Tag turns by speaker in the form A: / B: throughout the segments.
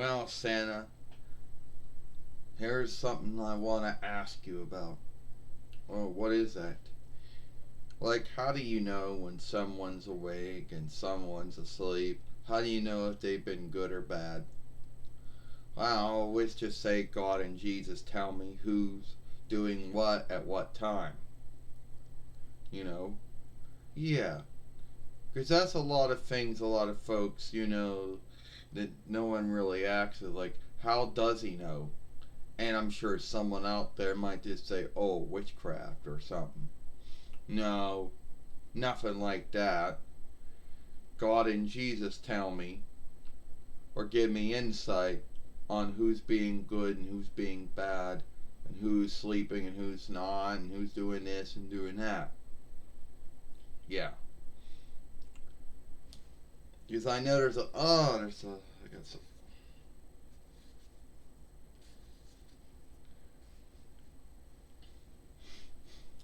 A: Well, Santa, here's something I want to ask you about. Oh, what is that? Like, how do you know when someone's awake and someone's asleep? How do you know if they've been good or bad? Well, I always just say God and Jesus tell me who's doing what at what time. You know? Yeah. Because that's a lot of things a lot of folks, that no one really asks. Like, how does he know? And I'm sure someone out there might just say, oh, witchcraft or something. No, nothing like that. God and Jesus tell me or give me insight on who's being good and who's being bad and who's sleeping and who's not and who's doing this and doing that. Yeah. Because I know I got some.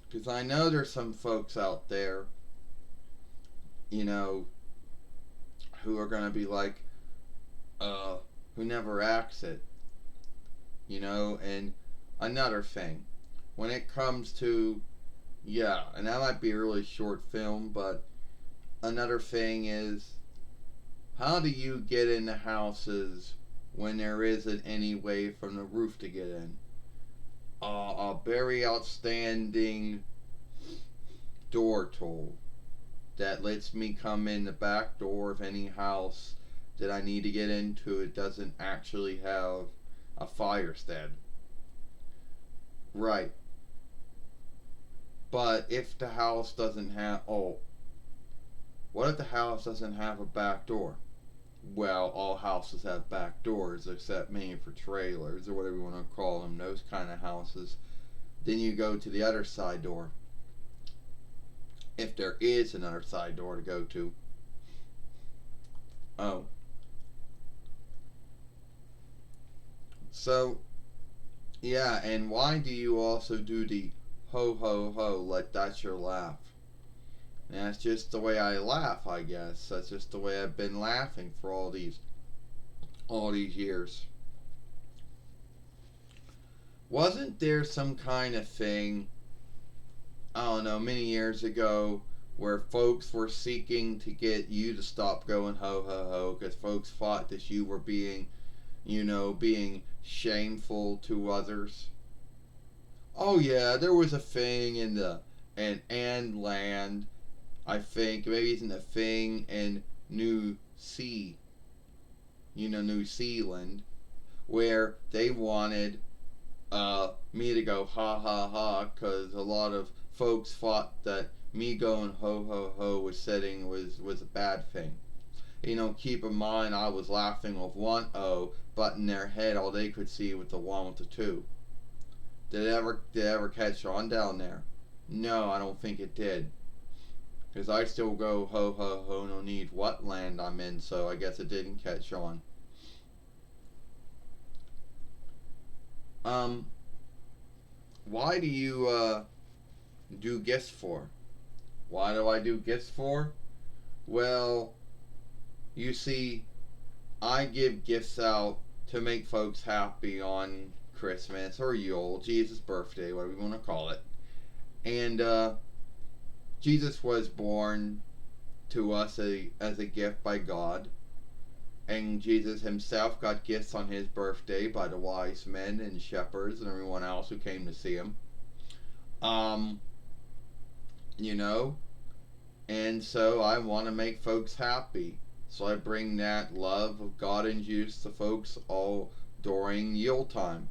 A: Because I know there's some folks out there, you know, who are going to be like, uh, who never acts it, and another thing, when it comes to, yeah, and that might be a really short film, but another thing is, how do you get into houses when there isn't any way from the roof to get in? A very outstanding door tool that lets me come in the back door of any house that I need to get into. It doesn't actually have a fire stead. Right. But if the house doesn't have, what if the house doesn't have a back door? Well, all houses have back doors except maybe for trailers or whatever you want to call them, those kind of houses. Then you go to the other side door. If there is another side door to go to. Oh. So, yeah, and why do you also do the ho ho ho like that's your laugh? And that's just the way I laugh, I guess. That's just the way I've been laughing for all these years. Wasn't there some kind of thing, I don't know, many years ago where folks were seeking to get you to stop going ho ho ho because folks thought that you were being shameful to others? Oh yeah, there was a thing in the and land, I think maybe it's in a thing in New Zealand, where they wanted me to go ha ha ha because a lot of folks thought that me going ho ho ho was a bad thing. Keep in mind I was laughing with one O, but in their head all they could see was the one with the two. Did it ever catch on down there? No, I don't think it did. Because I still go ho ho ho, no need what land I'm in, so I guess it didn't catch on. Um, why do you do gifts for? Why do I do gifts for? Well, you see, I give gifts out to make folks happy on Christmas or Yule, Jesus' birthday, whatever you want to call it. And Jesus was born to us as a gift by God. And Jesus himself got gifts on his birthday by the wise men and shepherds and everyone else who came to see him. Um, you know, and so I want to make folks happy. So I bring that love of God and Jesus to folks all during Yule time.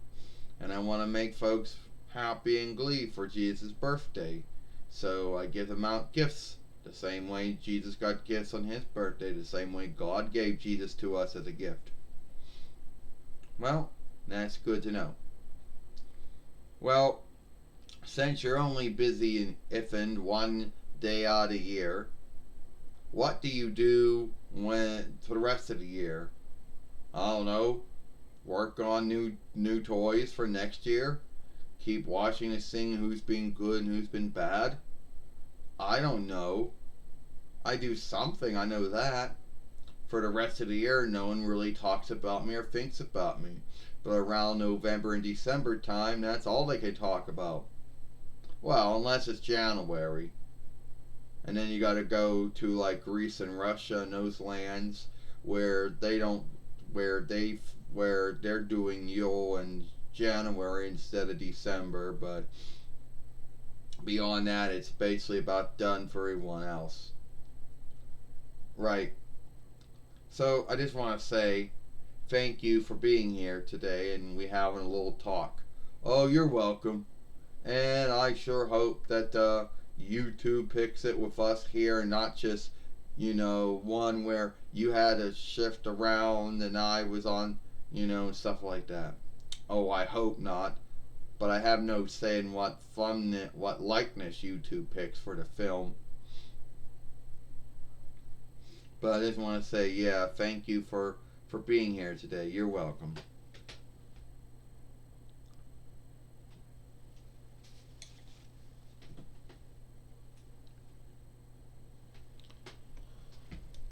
A: And I want to make folks happy and glee for Jesus' birthday. So I give them out gifts the same way Jesus got gifts on his birthday, the same way God gave Jesus to us as a gift. Well, that's good to know. Well, since you're only busy in ifing one day out of the year, what do you do for the rest of the year? I don't know. Work on new toys for next year. Keep watching and seeing who's been good and who's been bad. I don't know. I do something, I know that. for the rest of the year, no one really talks about me or thinks about me. But around November and December time, that's all they can talk about. Well, unless it's January. And then you got to go to like Greece and Russia and those lands where they don't, where they're doing Yule in January instead of December. But beyond that, it's basically about done for everyone else. Right. So I just want to say thank you for being here today and we having a little talk. Oh, you're welcome. And I sure hope that YouTube picks it with us here and not just, one where you had to shift around and I was on, stuff like that. Oh, I hope not. But I have no say in what likeness YouTube picks for the film. But I just want to say, yeah, thank you for being here today. You're welcome.